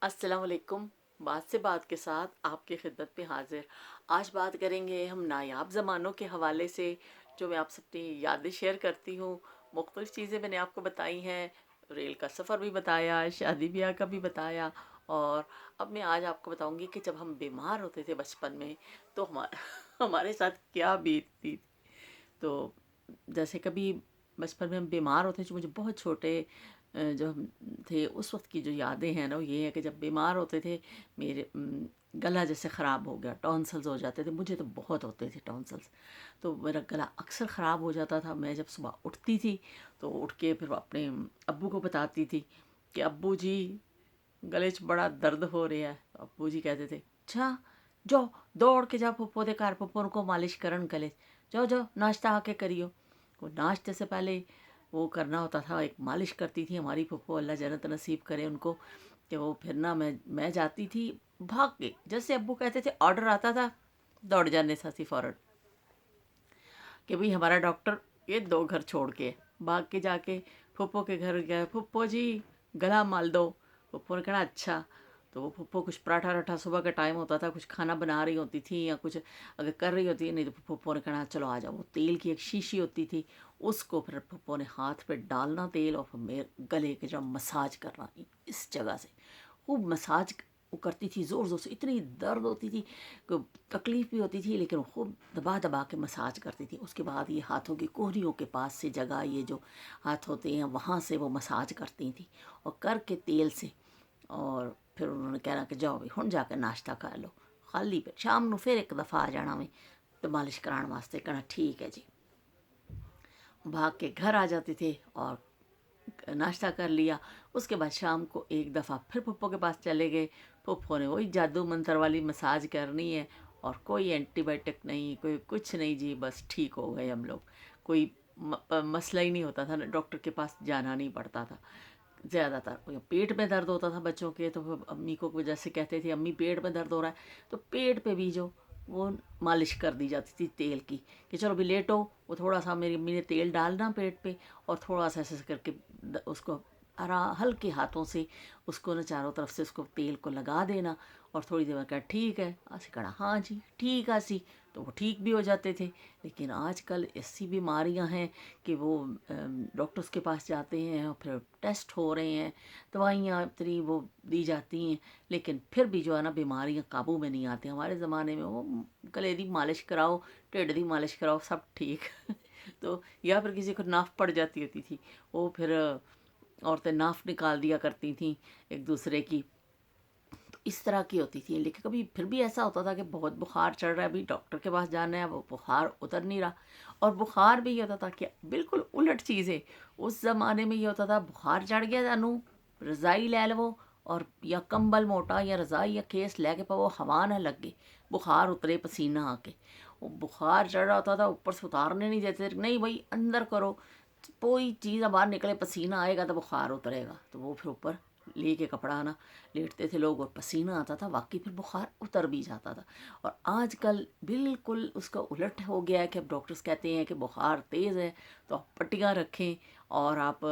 السلام علیکم۔ بات سے بات کے ساتھ آپ کی خدمت میں حاضر۔ آج بات کریں گے ہم نایاب زمانوں کے حوالے سے، جو میں آپ سے اپنی یادیں شیئر کرتی ہوں۔ مختلف چیزیں میں نے آپ کو بتائی ہیں، ریل کا سفر بھی بتایا، شادی بیاہ کا بھی بتایا، اور اب میں آج آپ کو بتاؤں گی کہ جب ہم بیمار ہوتے تھے بچپن میں تو ہمارے ساتھ کیا بیتتی تھی۔ تو جیسے کبھی بچپن میں ہم بیمار ہوتے تھے، مجھے بہت چھوٹے جو ہم تھے اس وقت کی جو یادیں ہیں نا، وہ یہ ہے کہ جب بیمار ہوتے تھے میرے گلا جیسے خراب ہو گیا، ٹونسلز ہو جاتے تھے، مجھے تو بہت ہوتے تھے ٹونسلز، تو میرا گلا اکثر خراب ہو جاتا تھا۔ میں جب صبح اٹھتی تھی تو اٹھ کے پھر اپنے ابو کو بتاتی تھی کہ ابو جی گلے 'چ بڑا درد ہو رہا ہے۔ ابو جی کہتے تھے اچھا جاؤ دوڑ کے جا پھپھو دے گھر، پھپھو کو مالش کرن گلے، جاؤ جاؤ ناشتہ آ کے کریو۔ وہ ناشتے سے پہلے وہ کرنا ہوتا تھا، ایک مالش کرتی تھی ہماری پھپھو، اللہ جنت نصیب کرے ان کو، کہ وہ پھر نا میں جاتی تھی بھاگ کے، جیسے ابو کہتے تھے آرڈر آتا تھا دوڑ جانے سے فوراً کہ بھئی ہمارا ڈاکٹر یہ 2 گھر چھوڑ کے بھاگ کے جا کے پھپھو کے گھر گیا، پھپھو جی گلا مال دو۔ پھپھو نے کہا اچھا، تو وہ پھپھو کچھ پراٹھا راٹھا، صبح کا ٹائم ہوتا تھا، کچھ کھانا بنا رہی ہوتی تھی یا کچھ اگر کر رہی ہوتی، نہیں تو پھپھو نے کہنا چلو آ جاؤ۔ وہ تیل کی ایک شیشی ہوتی تھی، اس کو پھر پھپھو نے ہاتھ پہ ڈالنا تیل، اور پھر میرے گلے کے جب مساج کرنا اس جگہ سے خوب مساج وہ کرتی تھی زور زور سے، اتنی درد ہوتی تھی کہ تکلیف بھی ہوتی تھی، لیکن خوب دبا دبا کے مساج کرتی تھی۔ اس کے بعد یہ ہاتھوں کی کوہنیوں کے پاس سے جگہ، یہ جو ہاتھ ہوتے ہیں وہاں سے وہ مساج کرتی تھیں، اور کر کے تیل سے، اور پھر انہوں نے کہنا کہ جاؤ بھی ہن جا کے ناشتہ کر لو، خالی پہ شام نو پھر ایک دفعہ آ جانا میں تو مالش کران واسطے، کہنا ٹھیک ہے جی۔ بھاگ کے گھر آ جاتے تھے اور ناشتہ کر لیا۔ اس کے بعد شام کو ایک دفعہ پھر پھپھو کے پاس چلے گئے، پھپھو نے وہی جادو منتر والی مساج کرنی ہے، اور کوئی اینٹی بائیوٹک نہیں، کوئی کچھ نہیں جی، بس ٹھیک ہو گئے ہم لوگ۔ کوئی مسئلہ ہی نہیں ہوتا تھا، ڈاکٹر کے پاس جانا نہیں پڑتا تھا زیادہ تر۔ پیٹ میں درد ہوتا تھا بچوں کے تو امی کو جیسے کہتے تھے امی پیٹ میں درد ہو رہا ہے، تو پیٹ پہ بھی جو وہ مالش کر دی جاتی تھی تیل کی، کہ چلو بھی لیٹو، وہ تھوڑا سا میری امی نے تیل ڈالنا پیٹ پہ، اور تھوڑا سا ایسے کر کے اس کو ہلکے ہاتھوں سے اس کو نا چاروں طرف سے اس کو تیل کو لگا دینا، اور تھوڑی دیر میں کہا ٹھیک ہے، اسی کہنا ہاں جی ٹھیک ہے سی، تو وہ ٹھیک بھی ہو جاتے تھے۔ لیکن آج کل ایسی بیماریاں ہیں کہ وہ ڈاکٹرز کے پاس جاتے ہیں اور پھر ٹیسٹ ہو رہے ہیں، دوائیاں اتنی وہ دی جاتی ہیں، لیکن پھر بھی جو ہے نا بیماریاں قابو میں نہیں آتی۔ ہمارے زمانے میں وہ گلے دی مالش کراؤ، ٹھڈ دی مالش کراؤ، سب ٹھیک تو یا پھر کسی کو ناف پڑ جاتی ہوتی تھی، وہ پھر عورتیں ناف نکال دیا کرتی تھیں ایک دوسرے کی، تو اس طرح کی ہوتی تھی۔ لیکن کبھی پھر بھی ایسا ہوتا تھا کہ بہت بخار چڑھ رہا ہے، ابھی ڈاکٹر کے پاس جانا ہے، وہ بخار اتر نہیں رہا، اور بخار بھی یہ ہوتا تھا کہ بالکل الٹ چیز ہے۔ اس زمانے میں یہ ہوتا تھا بخار چڑھ گیا جانو رضائی لے لو، اور یا کمبل موٹا یا رضائی یا کھیس لے کے پاؤ، ہوا نہ لگے، بخار اترے پسینہ آ کے۔ وہ بخار چڑھ رہا ہوتا تھا، اوپر سے اتارنے نہیں دیتے، نہیں بھائی اندر کرو، کوئی چیز باہر نکلے پسینہ آئے گا تو بخار اترے گا، تو وہ پھر اوپر لے کے کپڑا نا لیٹتے تھے لوگ، اور پسینہ آتا تھا، واقعی پھر بخار اتر بھی جاتا تھا۔ اور آج کل بالکل اس کا الٹ ہو گیا ہے کہ اب ڈاکٹرز کہتے ہیں کہ بخار تیز ہے تو آپ پٹیاں رکھیں، اور آپ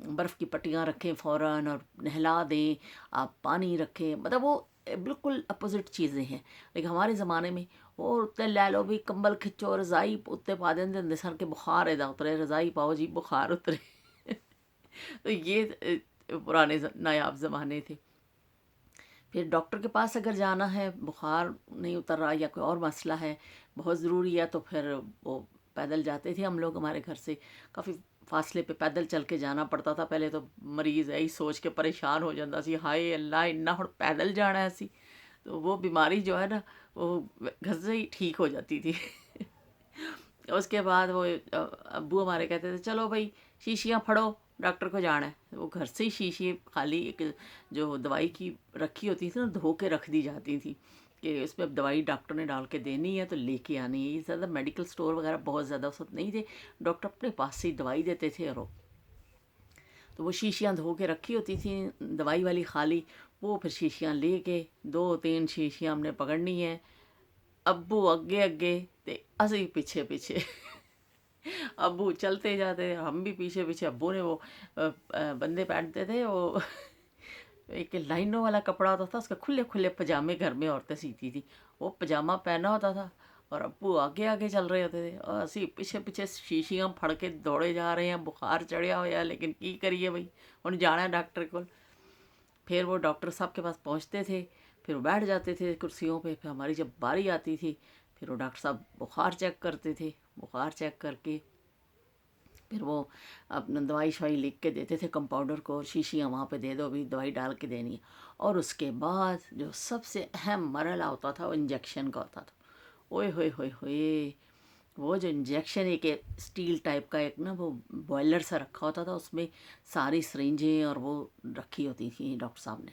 برف کی پٹیاں رکھیں فوراً، اور نہلا دیں، آپ پانی رکھیں، مطلب وہ بالکل اپوزٹ چیزیں ہیں۔ لیکن ہمارے زمانے میں وہ اتنے لے لو بھی، کمبل کھچو، رضائی اتنے پا دیں سر کے بخار ادا اترے، رضائی پاؤ جی بخار اترے تو یہ پرانے نایاب زمانے تھے۔ پھر ڈاکٹر کے پاس اگر جانا ہے، بخار نہیں اتر رہا یا کوئی اور مسئلہ ہے بہت ضروری ہے، تو پھر وہ پیدل جاتے تھے ہم لوگ، ہمارے گھر سے کافی فاصلے پہ پیدل چل کے جانا پڑتا تھا۔ پہلے تو مریض یہی سوچ کے پریشان ہو جاتا سی، ہائے اللہ اتنا ہن پیدل جانا ہے سی، تو وہ بیماری جو ہے نا وہ گھر سے ہی ٹھیک ہو جاتی تھی اس کے بعد وہ ابو ہمارے کہتے تھے چلو بھائی شیشیاں پھڑو ڈاکٹر کو جانا ہے، وہ گھر سے ہی شیشی خالی ایک جو دوائی کی رکھی ہوتی تھی نا دھو کے رکھ دی جاتی تھی، کہ اس میں اب دوائی ڈاکٹر نے ڈال کے دینی ہے تو لے کے آنی ہے۔ یہ زیادہ میڈیکل سٹور وغیرہ بہت زیادہ اس وقت نہیں تھے، ڈاکٹر اپنے پاس سے ہی دوائی دیتے تھے، اور تو وہ شیشیاں دھو کے رکھی ہوتی تھیں دوائی والی خالی، وہ پھر شیشیاں لے کے 2 3 شیشیاں ہم نے پکڑنی ہیں، ابو اگے اگے تے اسی پیچھے پیچھے ابو چلتے جاتے ہم بھی پیچھے پیچھے۔ ابو نے وہ بندے پہنتے تھے وہ ایک لائنوں والا کپڑا ہوتا تھا، اس کے کھلے کھلے پجامے گھر میں عورتیں سیتی تھی، وہ پجامہ پہنا ہوتا تھا اور ابو آگے آگے چل رہے ہوتے تھے اور اسی پیچھے پیچھے شیشیاں پھڑ کے دوڑے جا رہے ہیں، بخار چڑھیا ہوا ہے لیکن کی کریے بھائی، ہن جانا ہے ڈاکٹر کو۔ پھر وہ ڈاکٹر صاحب کے پاس پہنچتے تھے، پھر وہ بیٹھ جاتے تھے کرسیوں پہ، پھر ہماری جب باری آتی تھی پھر وہ ڈاکٹر صاحب بخار چیک کرتے تھے، بخار چیک کر کے پھر وہ اپنا دوائی شوائی لکھ کے دیتے تھے کمپاؤنڈر کو، اور شیشیاں وہاں پہ دے دو بھی دوائی ڈال کے دینی ہے۔ اور اس کے بعد جو سب سے اہم مرحلہ ہوتا تھا وہ انجیکشن کا ہوتا تھا۔ اوئے ہوئے ہوئے ہوئے، وہ جو انجیکشن ایک اسٹیل ٹائپ کا ایک نا وہ بوائلر سا رکھا ہوتا تھا، اس میں ساری سرنجیں اور وہ رکھی ہوتی تھیں ڈاکٹر صاحب نے،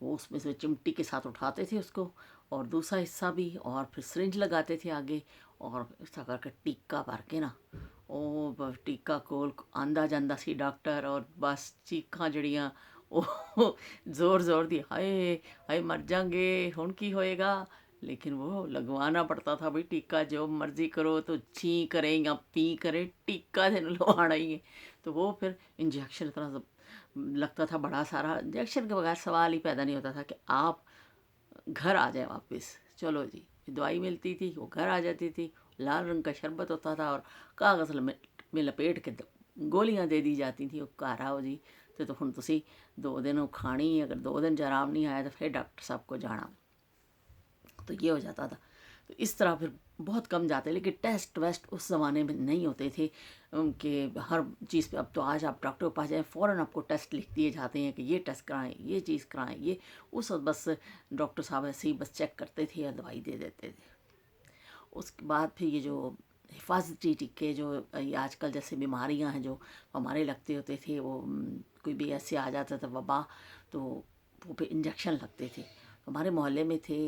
وہ اس میں سے چمٹی کے ساتھ اٹھاتے تھے اس کو، اور دوسرا حصہ بھی، اور پھر سرنج لگاتے تھے آگے، اور ایسا کر کے ٹیکا بھر کے نا، او بس ٹیکا کول آندا جاندا سی ڈاکٹر، اور بس چیخاں جڑیاں او زور زور دی، ہائے ہائے مر جائیں گے ہن کی ہوئے گا، لیکن وہ لگوانا پڑتا تھا بھائی ٹیکا، جو مرضی کرو تو چھیں کریں یا پی کریں، ٹیکا تو لگوانا ہی ہے۔ تو وہ پھر انجیکشن طرح لگتا تھا بڑا سارا، انجیکشن کے بغیر سوال ہی پیدا نہیں ہوتا تھا کہ آپ گھر آ جائیں واپس، چلو جی دوائی ملتی تھی وہ گھر آ جاتی تھی، لال رنگ کا شربت ہوتا تھا اور کاغذ میں لپیٹ کے گولیاں دے دی جاتی تھیں، وہ گھر آؤ جی تو ہن تسی 2 دن کھانی، اگر 2 دن آرام نہیں آیا تو پھر ڈاکٹر صاحب کو جانا، تو یہ ہو جاتا تھا۔ تو اس طرح پھر بہت کم جاتے، لیکن ٹیسٹ ویسٹ اس زمانے میں نہیں ہوتے تھے کہ ہر چیز پہ، اب تو آج آپ ڈاکٹر کے پاس جائیں فوراً آپ کو ٹیسٹ لکھ دیے جاتے ہیں کہ یہ ٹیسٹ کرائیں، یہ چیز کرائیں، یہ اس وقت بس ڈاکٹر صاحب ایسے ہی بس چیک کرتے تھے یا دوائی دے دیتے تھے۔ اس کے بعد پھر یہ جو حفاظتی ٹکے جو یہ آج کل جیسے بیماریاں ہیں جو ہمارے لگتے ہوتے تھے، وہ کوئی بھی ایسے آ جاتا تھا وبا، تو وہ پہ انجیکشن لگتے تھے۔ ہمارے محلے میں تھے،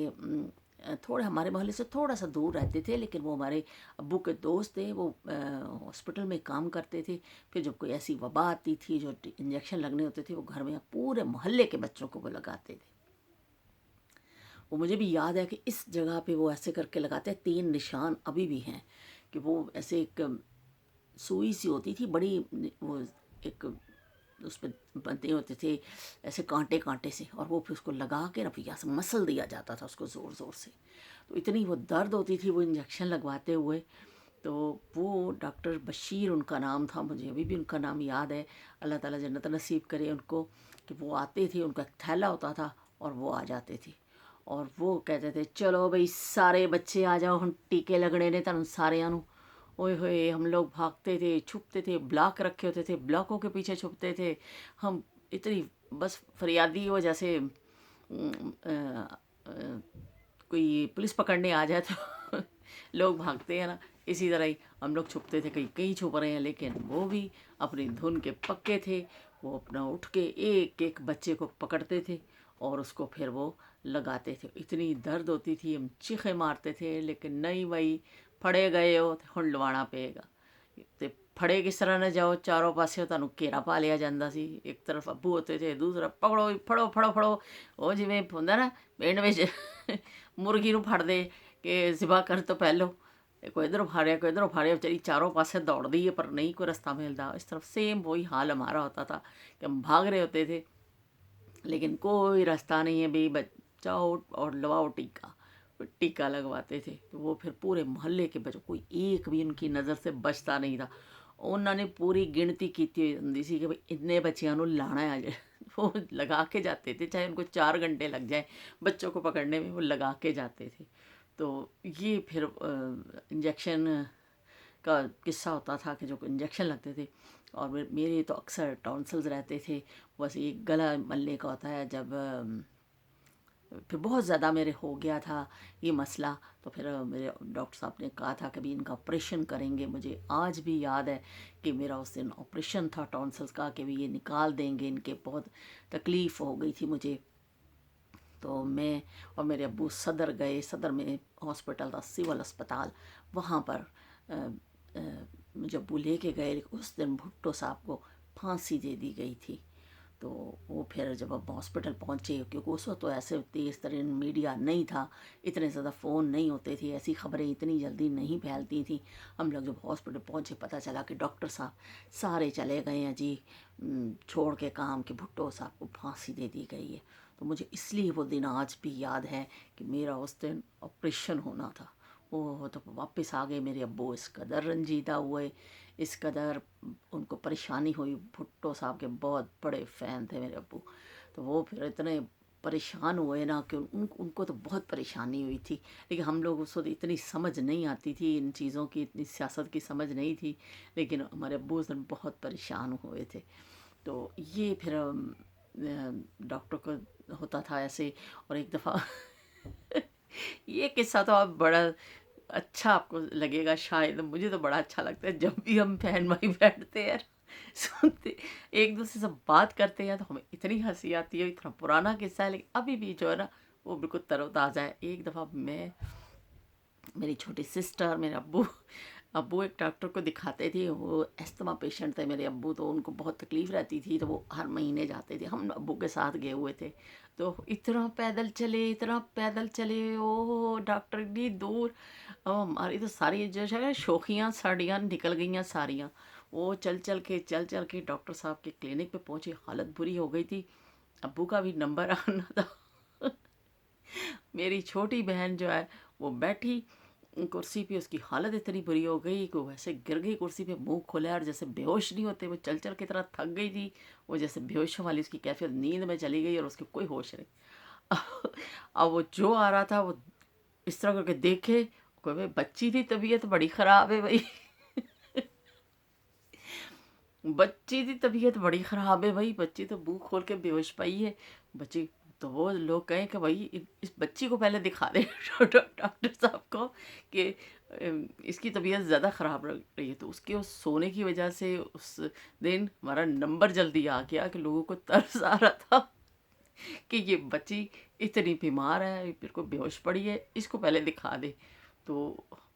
تھوڑے ہمارے محلے سے تھوڑا سا دور رہتے تھے، لیکن وہ ہمارے ابو کے دوست تھے، وہ ہاسپٹل میں کام کرتے تھے۔ پھر جب کوئی ایسی وبا آتی تھی جو انجیکشن لگنے ہوتے تھے، وہ گھر میں پورے محلے کے بچوں کو وہ لگاتے تھے۔ وہ مجھے بھی یاد ہے کہ اس جگہ پہ وہ ایسے کر کے لگاتے ہیں، 3 نشان ابھی بھی ہیں کہ وہ ایسے ایک سوئی سی ہوتی تھی بڑی، وہ ایک اس پہ بندے ہوتے تھے ایسے کانٹے کانٹے سے، اور وہ پھر اس کو لگا کے نا پھر یہاں سے مسل دیا جاتا تھا اس کو زور زور سے، تو اتنی وہ درد ہوتی تھی وہ انجیکشن لگواتے ہوئے۔ تو وہ ڈاکٹر بشیر ان کا نام تھا، مجھے ابھی بھی ان کا نام یاد ہے، اللہ تعالیٰ جنت نصیب کرے ان کو، کہ وہ آتے تھے، ان کا ایک تھیلا ہوتا تھا اور وہ آ جاتے تھے، اور وہ کہتے تھے چلو بھائی سارے بچے آ جاؤ، ہن ٹیکے لگنے نے تہن ساریاں نو۔ اوئے ہوئے ہم لوگ بھاگتے تھے، چھپتے تھے، بلاک رکھے ہوتے تھے، بلاکوں کے پیچھے چھپتے تھے ہم، اتنی بس فریادی ہو جیسے کوئی پولیس پکڑنے آ جائے تو لوگ بھاگتے ہیں نا، اسی طرح ہی ہم لوگ چھپتے تھے، کہیں کہیں چھپ رہے ہیں، لیکن وہ بھی اپنی دھن کے پکے تھے، وہ اپنا اٹھ کے ایک ایک بچے کو پکڑتے تھے اور اس کو پھر وہ لگاتے تھے۔ اتنی درد ہوتی تھی، ہم چیخے مارتے تھے، لیکن نہیں بھائی پھڑے گئے ہو تو ہن لوانا پے گا، تے پھڑے کس طرح نہ جاؤ، چاروں پاسے تہنوں گھیرا پا لیا جاتا سی، ایک طرف ابو ہوتے تھے، دوسرا پکڑو پھڑو پھڑو پھڑو، وہ جویں ہوندا نا پنڈ وچ مرغی نو پھڑ دے کہ ذبح کر تو پہلو، کوئی ادھر پھاڑیا کوئی ادھر پھاڑیا، بیچاری چاروں پاسے دوڑ دی ہے پر نہیں کوئی رستہ ملتا، اس طرف سیم وہی حال ہمارا ہوتا تھا کہ ہم بھاگ رہے ہوتے تھے لیکن کوئی راستہ نہیں ہے بھی، جاؤ اور لواؤ ٹیکا، ٹیکا لگواتے تھے، تو وہ پھر پورے محلے کے بچوں، کوئی ایک بھی ان کی نظر سے بچتا نہیں تھا، انہوں نے پوری گنتی کیتی ہوئی ہوندی سی کہ بھئی اتنے بچیاں نو لانا ہے آج وہ لگا کے جاتے تھے، چاہے ان کو 4 گھنٹے لگ جائیں بچوں کو پکڑنے میں، وہ لگا کے جاتے تھے۔ تو یہ پھر انجیکشن کا قصہ ہوتا تھا کہ جو انجیکشن لگتے تھے، اور میرے تو اکثر ٹونسلز رہتے تھے، بس یہ گلا ملنے کا ہوتا ہے جب پھر بہت زیادہ میرے ہو گیا تھا یہ مسئلہ، تو پھر میرے ڈاکٹر صاحب نے کہا تھا کہ بھی ان کا آپریشن کریں گے، مجھے آج بھی یاد ہے کہ میرا اس دن آپریشن تھا ٹونسلز کا، کہ بھی یہ نکال دیں گے، ان کے بہت تکلیف ہو گئی تھی مجھے۔ تو میں اور میرے ابو صدر گئے، صدر میں ہاسپٹل تھا، سول اسپتال، وہاں پر مجھے ابو لے کے گئے، لیکن اس دن بھٹو صاحب کو پھانسی دے دی گئی تھی، تو وہ پھر جب ہم ہاسپٹل پہنچے، کیونکہ اس وقت تو ایسے تیز ترین میڈیا نہیں تھا، اتنے زیادہ فون نہیں ہوتے تھے، ایسی خبریں اتنی جلدی نہیں پھیلتی تھیں. ہم لوگ جب ہاسپٹل پہنچے پتہ چلا کہ ڈاکٹر صاحب سارے چلے گئے ہیں جی، چھوڑ کے کام کہ بھٹو صاحب کو پھانسی دے دی گئی ہے. تو مجھے اس لیے وہ دن آج بھی یاد ہے کہ میرا اس دن آپریشن ہونا تھا. وہ تو واپس آ گئے میرے ابو، اس قدر رنجیدہ ہوئے، اس قدر ان کو پریشانی ہوئی. بھٹو صاحب کے بہت بڑے فین تھے میرے ابو، تو وہ پھر اتنے پریشان ہوئے نا کہ ان کو تو بہت پریشانی ہوئی تھی. لیکن ہم لوگ اس وقت اتنی سمجھ نہیں آتی تھی ان چیزوں کی، اتنی سیاست کی سمجھ نہیں تھی، لیکن ہمارے ابو اس دن بہت پریشان ہوئے تھے. تو یہ پھر ڈاکٹر کو ہوتا تھا ایسے. اور ایک دفعہ یہ قصہ تو آپ بڑا اچھا آپ کو لگے گا شاید، مجھے تو بڑا اچھا لگتا ہے جب بھی ہم بہن بھائی بیٹھتے ہیں سنتے ایک دوسرے سے بات کرتے ہیں تو ہمیں اتنی ہنسی آتی ہے. اتنا پرانا قصہ ہے لیکن ابھی بھی جو ہے نا وہ بالکل تر و تازہ ہے. ایک دفعہ میں، میری چھوٹی سسٹر، میرے ابو ایک ڈاکٹر کو دکھاتے تھے. وہ استھما پیشنٹ تھے میرے ابو، تو ان کو بہت تکلیف رہتی تھی تو وہ ہر مہینے جاتے تھے. ہم ابو کے ساتھ گئے ہوئے تھے، تو اتنا پیدل چلے، اتنا پیدل چلے، او ڈاکٹر اتنی دور. ہماری تو ساری جو ہے شوخیاں ساڑیاں نکل گئیں ساریاں. وہ چل چل کے ڈاکٹر صاحب کے کلینک پہ پہنچے. حالت بری ہو گئی تھی، ابو کا بھی نمبر آنا تھا. میری چھوٹی بہن جو ہے وہ بیٹھی کرسی پہ، اس کی حالت اتنی بری ہو گئی کہ وہ ایسے گر گئی کرسی پہ، منہ کھولا اور جیسے بے ہوش نہیں ہوتے، وہ چل چل کے اتنا تھک گئی تھی، وہ جیسے بے ہوشوں والی اس کی کیفیت نیند میں چلی گئی اور اس کی کوئی ہوش نہیں. اب وہ جو آ رہا تھا وہ اس طرح کر کے دیکھے کہ بھائی بچی تھی طبیعت بڑی خراب ہے بھائی. بچی کی طبیعت بڑی خراب ہے بھائی، بچی تو منہ کھول کے بے ہوش پئی ہے بچی. تو وہ لوگ کہیں کہ بھائی اس بچی کو پہلے دکھا دیں ڈاکٹر صاحب کو کہ اس کی طبیعت زیادہ خراب لگ رہی ہے. تو اس کے سونے کی وجہ سے اس دن ہمارا نمبر جلدی آ گیا کہ لوگوں کو ترس آ رہا تھا کہ یہ بچی اتنی بیمار ہے، بالکل بے ہوش پڑی ہے، اس کو پہلے دکھا دے. تو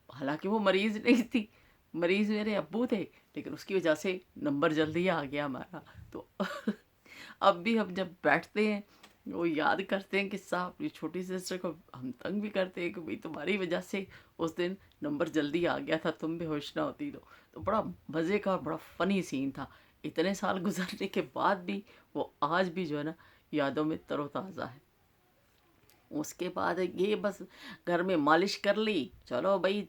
حالانکہ وہ مریض نہیں تھی، مریض میرے ابو تھے، لیکن اس کی وجہ سے نمبر جلدی آ گیا ہمارا. تو اب بھی ہم جب بیٹھتے ہیں وہ یاد کرتے ہیں قصہ. اپنی چھوٹی سسٹر کو ہم تنگ بھی کرتے ہیں کہ بھئی تمہاری وجہ سے اس دن نمبر جلدی آ گیا تھا، تم بے ہوش نہ ہوتی. تو بڑا مزے کا بڑا فنی سین تھا. اتنے سال گزرنے کے بعد بھی وہ آج بھی جو ہے نا یادوں میں تر و تازہ ہے. اس کے بعد یہ بس گھر میں مالش کر لی، چلو بھائی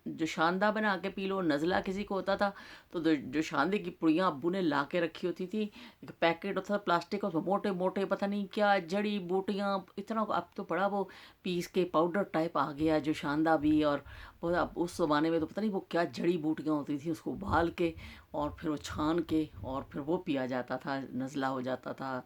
جوشاندہ بنا کے پی لو. نزلہ کسی کو ہوتا تھا تو جوشاندے کی پڑیاں ابو نے لا کے رکھی ہوتی تھی. ایک پیکٹ ہوتا تھا پلاسٹک کا، موٹے موٹے پتہ نہیں کیا جڑی بوٹیاں اتنا. اب تو بڑا وہ پیس کے پاؤڈر ٹائپ آ گیا جوشاندہ بھی. اور اس زمانے میں تو پتہ نہیں وہ کیا جڑی بوٹیاں ہوتی تھیں، اس کو ابال کے اور پھر وہ چھان کے اور پھر وہ پیا جاتا تھا، نزلہ ہو جاتا تھا.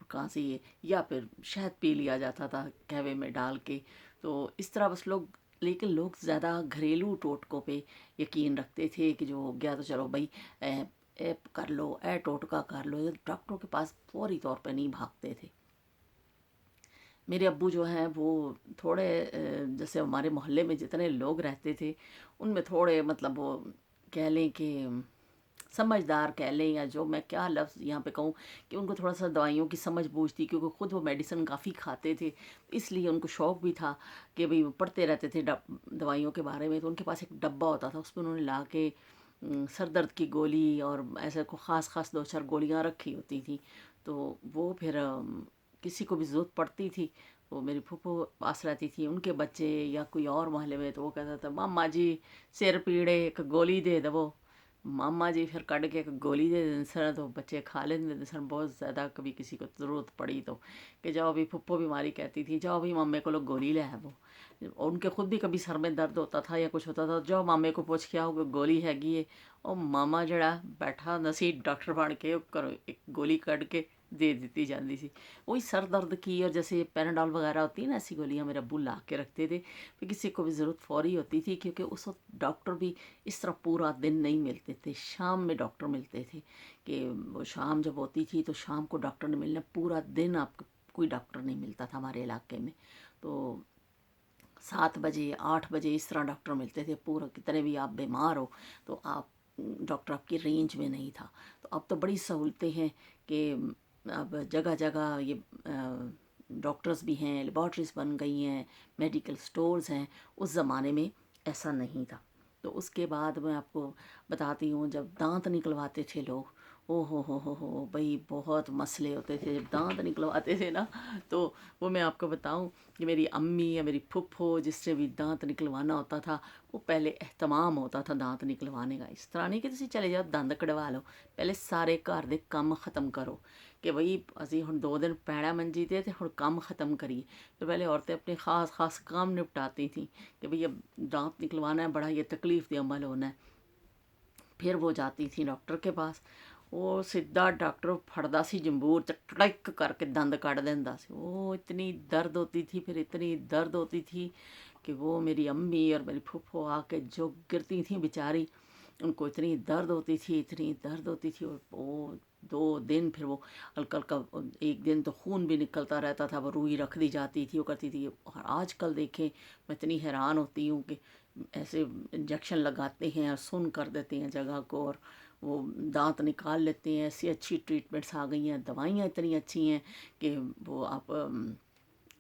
کہاں سے یہ، یا پھر شہد پی لیا جاتا تھا قہوے میں ڈال کے. تو اس طرح بس لوگ، لیکن لوگ زیادہ گھریلو ٹوٹکوں پہ یقین رکھتے تھے کہ جو ہو گیا تو چلو بھائی اے کر لو، اے ٹوٹکا کر لو. ڈاکٹروں کے پاس فوری طور پہ نہیں بھاگتے تھے. میرے ابو جو ہیں وہ تھوڑے جیسے ہمارے محلے میں جتنے لوگ رہتے تھے ان میں تھوڑے مطلب وہ کہہ لیں کہ سمجھدار کہہ لیں، یا جو میں کیا لفظ یہاں پہ کہوں، کہ ان کو تھوڑا سا دوائیوں کی سمجھ بوجھ تھی، کیونکہ خود وہ میڈیسن کافی کھاتے تھے. اس لیے ان کو شوق بھی تھا کہ بھئی وہ پڑھتے رہتے تھے دوائیوں کے بارے میں. تو ان کے پاس ایک ڈبہ ہوتا تھا، اس میں انہوں نے لا کے سر درد کی گولی اور ایسے کو خاص خاص 2-4 گولیاں رکھی ہوتی تھیں. تو وہ پھر کسی کو بھی ضرورت پڑتی تھی، وہ میری پھوپھو پاس رہتی تھی، ان کے بچے یا کوئی اور محلے میں، تو وہ کہتا تھا ماما جی سر پیڑے ایک گولی دے دو. ماما جی پھر کٹ کے ایک گولی دے دیں سر، تو بچے کھا لیتے سر. بہت زیادہ کبھی کسی کو ضرورت پڑی تو کہ جاؤ بھی، پھپھو بیماری کہتی تھی جاؤ بھی مامے کو لوگ گولی لے آو. اور ان کے خود بھی کبھی سر میں درد ہوتا تھا یا کچھ ہوتا تھا، جاؤ مامے کو پوچھ کے آؤ کہ گولی ہے. اور ماما جڑا بیٹھا نسی ڈاکٹر بن کے کرو ایک گولی کٹ کے دے دیتی جاتی تھی. وہی سر درد کی اور جیسے پیراڈول وغیرہ ہوتی ہے نا، ایسی گولیاں میرے ابو لا کے رکھتے تھے. پھر کسی کو بھی ضرورت فوری ہوتی تھی، کیونکہ اس وقت ڈاکٹر بھی اس طرح پورا دن نہیں ملتے تھے، شام میں ڈاکٹر ملتے تھے. کہ وہ شام جب ہوتی تھی تو شام کو ڈاکٹر نے ملنا، پورا دن آپ کو کوئی ڈاکٹر نہیں ملتا تھا ہمارے علاقے میں. تو 7 بجے 8 بجے اس طرح ڈاکٹر ملتے تھے. پورا کتنے بھی آپ بیمار ہو تو آپ ڈاکٹر آپ کی رینج میں نہیں تھا. تو اب تو بڑی سہولتیں ہیں کہ اب جگہ جگہ یہ ڈاکٹرز بھی ہیں، لیبارٹریز بن گئی ہیں، میڈیکل سٹورز ہیں. اس زمانے میں ایسا نہیں تھا. تو اس کے بعد میں آپ کو بتاتی ہوں، جب دانت نکلواتے تھے لوگ، او ہو بھائی بہت مسئلے ہوتے تھے جب دانت نکلواتے تھے نا. تو وہ میں آپ کو بتاؤں کہ میری امی یا میری پھپھو جس سے بھی دانت نکلوانا ہوتا تھا، وہ پہلے اہتمام ہوتا تھا دانت نکلوانے کا. اس طرح نہیں کہ تسی چلے جاؤ دند کڑوا لو، پہلے سارے گھر دے کام ختم کرو کہ بھئی اسی ہن 2 دن پیڑا منجی تے ہن کام ختم کریے. تو پہلے عورتیں اپنے خاص خاص کام نپٹاتی تھیں کہ بھئی اب دانت نکلوانا ہے، بڑا یہ تکلیف دہ عمل ہونا ہے. پھر وہ جاتی تھی ڈاکٹر کے پاس. وہ سیدھا ڈاکٹر پھڑدا سی جمبور ٹڑک کر کے دند کٹ دیندا سی. وہ اتنی درد ہوتی تھی، پھر اتنی درد ہوتی تھی کہ وہ میری امی اور میری پھپھو آ کے جو گرتی تھیں بیچاری، ان کو اتنی درد ہوتی تھی، اتنی درد ہوتی تھی. اور وہ 2 دن پھر وہ ہلکا ہلکا، ایک دن تو خون بھی نکلتا رہتا تھا، وہ روئی رکھ دی جاتی تھی، وہ کرتی تھی. اور آج کل دیکھیں میں اتنی حیران ہوتی ہوں کہ ایسے انجیکشن لگاتے ہیں اور سن کر دیتے ہیں جگہ کو، اور وہ دانت نکال لیتے ہیں. ایسی اچھی ٹریٹمنٹس آ گئی ہیں، دوائیاں اتنی اچھی ہیں کہ وہ آپ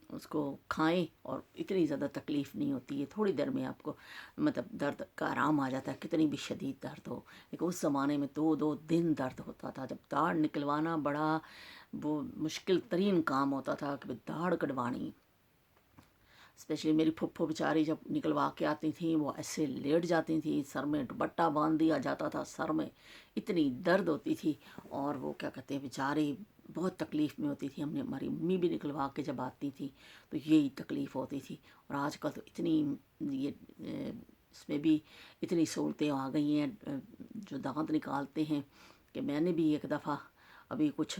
اس کو کھائیں اور اتنی زیادہ تکلیف نہیں ہوتی ہے. تھوڑی دیر میں آپ کو مطلب درد کا آرام آ جاتا ہے، کتنی بھی شدید درد ہو. لیکن اس زمانے میں 2 2 دن درد ہوتا تھا. جب داڑھ نکلوانا بڑا وہ مشکل ترین کام ہوتا تھا کہ داڑھ کٹوانی. اسپیشلی میری پھپھو بیچاری جب نکلوا کے آتی تھیں، وہ ایسے لیٹ جاتی تھیں، سر میں دوپٹہ باندھ دیا جاتا تھا سر میں، اتنی درد ہوتی تھی. اور وہ کیا کہتے ہیں بیچاری بہت تکلیف میں ہوتی تھی. ہماری امی بھی نکلوا کے جب آتی تھی تو یہی تکلیف ہوتی تھی. اور آج کل تو اتنی یہ اس میں بھی اتنی سہولتیں آ گئی ہیں جو دانت نکالتے ہیں کہ میں نے بھی ایک دفعہ ابھی کچھ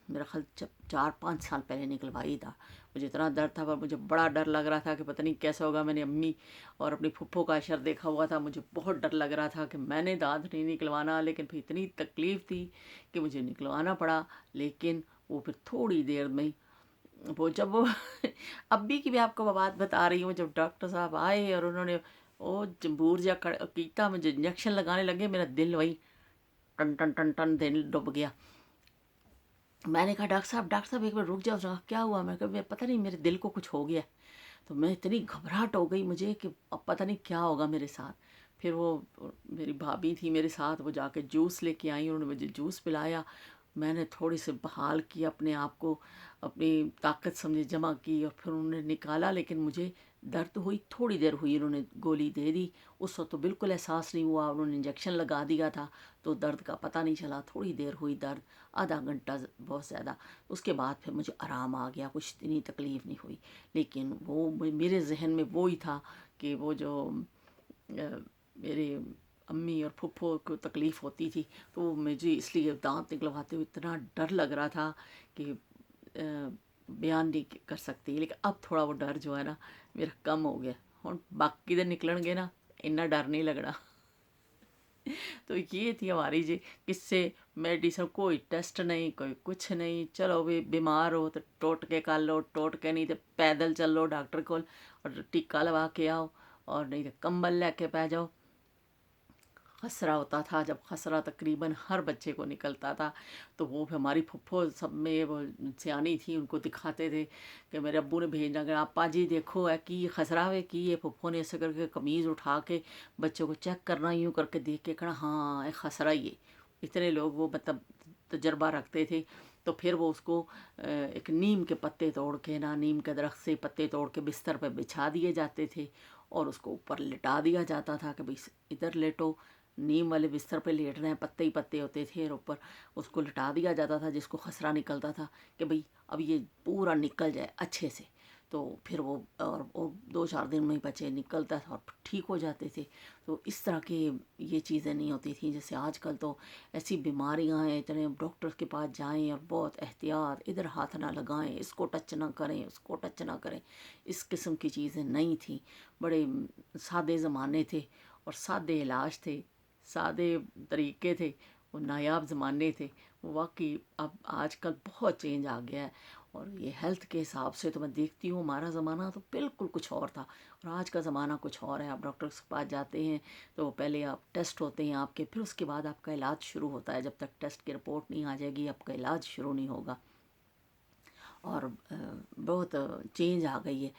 میرا خیال 4 5 سال پہلے نکلوائی تھا. مجھے اتنا درد تھا، پر مجھے بڑا ڈر لگ رہا تھا کہ پتہ نہیں کیسا ہوگا. میں نے امی اور اپنی پھپھو کا اشر دیکھا ہوا تھا، مجھے بہت ڈر لگ رہا تھا کہ میں نے دانت نہیں نکلوانا. لیکن پھر اتنی تکلیف تھی کہ مجھے نکلوانا پڑا. لیکن وہ پھر تھوڑی دیر میں وہ جب وہ ابھی کی بھی آپ کو بات بتا رہی ہوں، جب ڈاکٹر صاحب آئے اور انہوں نے وہ جمبور جا کیتا، مجھے انجیکشن لگانے لگے، میرا دل وہی ٹن ٹن ٹن ٹن دل ڈب گیا. میں نے کہا ڈاکٹر صاحب ایک بار رک جاؤ. کیا ہوا؟ میں کہا پتہ نہیں میرے دل کو کچھ ہو گیا. تو میں اتنی گھبراہٹ ہو گئی مجھے کہ اب پتہ نہیں کیا ہوگا میرے ساتھ. پھر وہ میری بھابھی تھی میرے ساتھ، وہ جا کے جوس لے کے آئیں، انہوں نے مجھے جوس پلایا. میں نے تھوڑی سی بحال کی اپنے آپ کو، اپنی طاقت سمجھے جمع کی، اور پھر انہوں نے نکالا. لیکن مجھے درد ہوئی، تھوڑی دیر ہوئی، انہوں نے گولی دے دی. اس وقت تو بالکل احساس نہیں ہوا. انہوں نے انجیکشن لگا دیا تھا تو درد کا پتہ نہیں چلا. تھوڑی دیر ہوئی درد، آدھا گھنٹہ بہت زیادہ. اس کے بعد پھر مجھے آرام آ گیا، کچھ اتنی تکلیف نہیں ہوئی. لیکن وہ میرے ذہن میں وہی تھا کہ وہ جو میرے امی اور پھپھو کو تکلیف ہوتی تھی، تو مجھے اس لیے دانت نکلواتے ہوئے اتنا ڈر لگ رہا تھا کہ بیان نہیں کر سکتی. لیکن اب تھوڑا وہ ڈر جو ہے نا میرا کم ہو گیا. ہن باقی دن نکلن گے نا اتنا ڈر نہیں لگنا. تو یہ تھی ہماری جی کس سے میڈیسن، کوئی ٹیسٹ نہیں، کوئی کچھ نہیں. چلو بھی بیمار ہو تو ٹوٹ کے کر لو، ٹوٹ کے نہیں تو پیدل چل لو ڈاکٹر کول اور ٹیکا لوا کے آؤ، اور نہیں تو کمبل لے کے پہ جاؤ. خسرہ ہوتا تھا جب خسرہ تقریباً ہر بچے کو نکلتا تھا، تو وہ ہماری پھپھو سب میں وہ سیانی تھی، ان کو دکھاتے تھے کہ میرے ابو نے بھیجنا کہ آپا جی دیکھو ہے کی خسرہ ہے کی. یہ پھپھو نے ایسے کر کے قمیض اٹھا کے بچوں کو چیک کرنا، یوں کر کے دیکھ کے کہنا ہاں ایک خسرہ ہی ہے. اتنے لوگ وہ مطلب تجربہ رکھتے تھے. تو پھر وہ اس کو ایک نیم کے پتے توڑ کے نا، نیم کے درخت سے پتے توڑ کے بستر پہ بچھا دیے جاتے تھے، اور اس کو اوپر لٹا دیا جاتا تھا کہ بھئی ادھر لیٹو. نیم والے بستر پہ لیٹنا ہے، پتے ہی پتے ہوتے تھے، اور اوپر اس کو لٹا دیا جاتا تھا جس کو خسرہ نکلتا تھا کہ بھئی اب یہ پورا نکل جائے اچھے سے. تو پھر وہ اور 2 4 دن میں بچے نکلتا تھا اور ٹھیک ہو جاتے تھے. تو اس طرح کے یہ چیزیں نہیں ہوتی تھیں. جیسے آج کل تو ایسی بیماریاں ہیں، اتنے ڈاکٹر کے پاس جائیں اور بہت احتیاط، ادھر ہاتھ نہ لگائیں، اس کو ٹچ نہ کریں، اس کو ٹچ نہ کریں. اس قسم کی چیزیں نہیں تھیں. بڑے سادے زمانے تھے اور سادے علاج تھے، سادے طریقے تھے، وہ نایاب زمانے تھے. واقعی اب آج کل بہت چینج آ گیا ہے. اور یہ ہیلتھ کے حساب سے تو میں دیکھتی ہوں ہمارا زمانہ تو بالکل کچھ اور تھا اور آج کا زمانہ کچھ اور ہے. آپ ڈاکٹر کے پاس جاتے ہیں تو پہلے آپ ٹیسٹ ہوتے ہیں آپ کے، پھر اس کے بعد آپ کا علاج شروع ہوتا ہے. جب تک ٹیسٹ کی رپورٹ نہیں آ جائے گی آپ کا علاج شروع نہیں ہوگا. اور بہت چینج آ گئی ہے،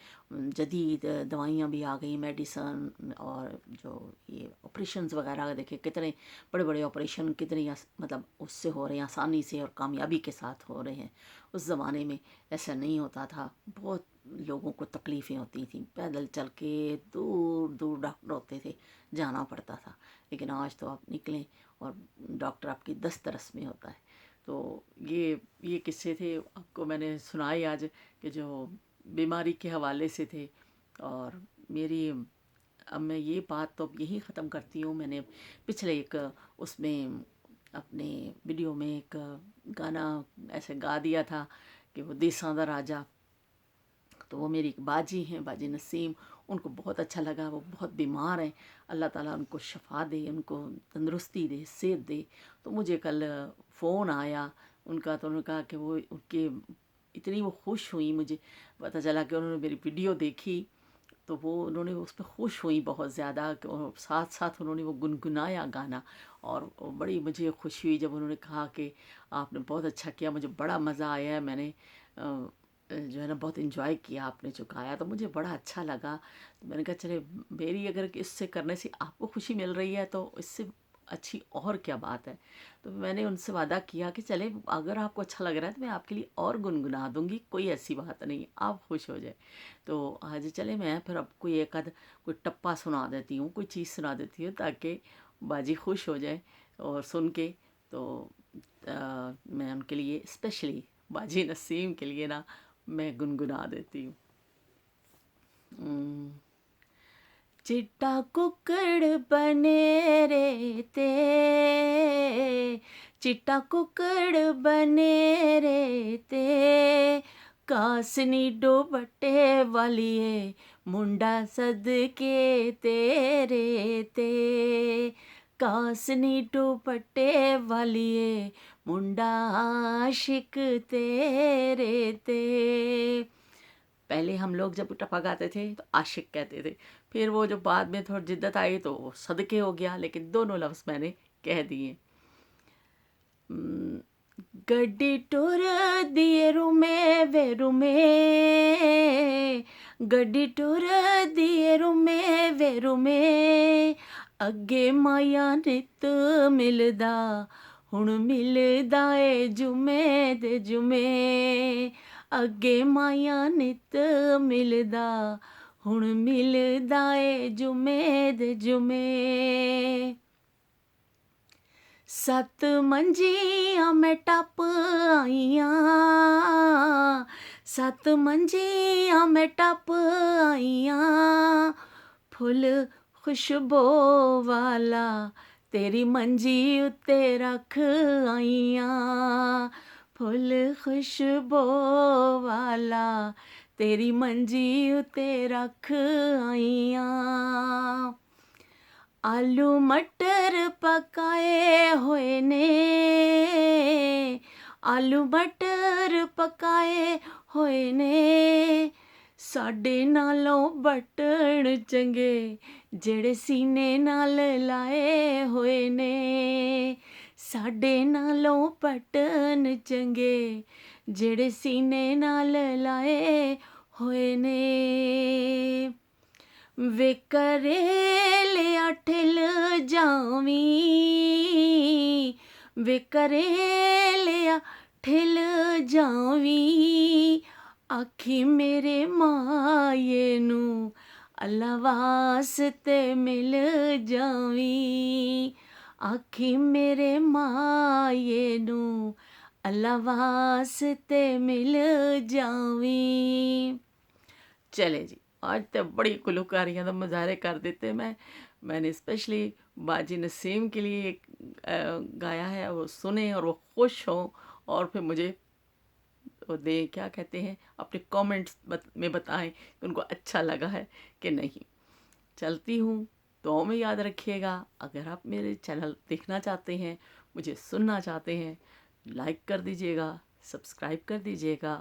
جدید دوائیاں بھی آ گئی، میڈیسن. اور جو یہ آپریشنز وغیرہ دیکھیں کتنے بڑے بڑے آپریشن کتنے مطلب اس سے ہو رہے ہیں آسانی سے اور کامیابی کے ساتھ ہو رہے ہیں. اس زمانے میں ایسا نہیں ہوتا تھا، بہت لوگوں کو تکلیفیں ہوتی تھیں، پیدل چل کے دور دور ڈاکٹر ہوتے تھے جانا پڑتا تھا. لیکن آج تو آپ نکلیں اور ڈاکٹر آپ کی دسترس میں ہوتا ہے. تو یہ قصے تھے آپ کو میں نے سنائے آج کہ جو بیماری کے حوالے سے تھے. اور میری اب میں یہ بات تو اب یہی ختم کرتی ہوں. میں نے پچھلے ایک اس میں اپنے ویڈیو میں ایک گانا ایسے گا دیا تھا کہ وہ دیساں دا راجا. تو وہ میری ایک باجی ہیں، باجی نسیم، ان کو بہت اچھا لگا. وہ بہت بیمار ہیں، اللہ تعالیٰ ان کو شفا دے، ان کو تندرستی دے، صحت دے. تو مجھے کل فون آیا ان کا، تو انہوں نے کہا کہ وہ ان کے اتنی وہ خوش ہوئی، مجھے پتہ چلا کہ انہوں نے میری ویڈیو دیکھی تو وہ انہوں نے اس پہ خوش ہوئی بہت زیادہ. ساتھ ساتھ انہوں نے وہ گنگنایا گانا اور بڑی مجھے خوشی ہوئی جب انہوں نے کہا کہ آپ نے بہت اچھا کیا، مجھے بڑا مزہ آیا ہے، میں نے جو ہے نا بہت انجوائے کیا آپ نے جو گایا، تو مجھے بڑا اچھا لگا. تو میں نے کہا چلے میری اگر اس سے کرنے سے آپ کو خوشی مل رہی ہے تو اس سے اچھی اور کیا بات ہے. تو میں نے ان سے وعدہ کیا کہ چلے اگر آپ کو اچھا لگ رہا ہے تو میں آپ کے لیے اور گنگنا دوں گی، کوئی ایسی بات نہیں، آپ خوش ہو جائے. تو آج چلے میں پھر اب کوئی ایک آدھ کوئی ٹپا سنا دیتی ہوں، کوئی چیز سنا دیتی ہوں تاکہ باجی خوش ہو جائے اور سن کے. تو میں ان کے لیے اسپیشلی باجی نسیم کے لیے نا میں گنگنا دیتی ہوں. چٹا ککڑ بنے رے تے، چٹا ککڑ بنے رے تے، کاسنی ڈوبٹے والیے منڈا صدقے تیرے تے، کاسنی ڈوبٹے والیے منڈا عاشق تیرے تے. پہلے ہم لوگ جب ٹپا گاتے تھے تو عاشق کہتے تھے، پھر وہ جو بعد میں تھوڑی جدت آئی تو وہ صدقے ہو گیا، لیکن دونوں لفظ میں نے کہہ دیے. گڈی ٹور دیے رومے وے رومے، گڈی ٹور دیے رومے وے رومے، اگے مایا نت ملدا ہن ملدا اے جمعے دے جمعے، اگے مایا نت ملدا ہن ملدا اے جمعے دے جمعے. سات منجیاں میں ٹپ آئیاں، سات منجیاں میں ٹپ آئیاں، پھل خوشبو والا تیری منجی اتے رکھ آئیاں، پھل خوشبو والا تیری منجی اتے رکھ آئیاں. آلو مٹر پکائے ہوئے نے، آلو مٹر پکائے ہوئے نے، ساڈے نالوں بٹن چنگے جڑے سینے نال لائے ہوئے نے، ساڈے نالوں بٹن چنگے جڑے سینے نال لائے ہوئے نے. وے کریلیا ٹھل جاویں، وے کریلیا ٹھل جاویں، آکھی میرے مائے نو اللہ واسطے مل جاویں، آکھی میرے مائے نو اللہ واسطے مل جاویں. چلے جی آج تو بڑی گلوکاریاں دا مظاہرے کر دیتے. میں نے اسپیشلی باجی نسیم کے لیے گایا ہے، وہ سنیں اور وہ خوش ہوں اور پھر مجھے وہ دیں کیا کہتے ہیں اپنے کامنٹس میں بتائیں کہ ان کو اچھا لگا ہے کہ نہیں. چلتی ہوں، دعاؤں میں یاد رکھیے گا. اگر آپ میرے چینل دیکھنا چاہتے ہیں، مجھے سننا چاہتے ہیں، لائک کر دیجیے گا، سبسکرائب کر دیجیے گا.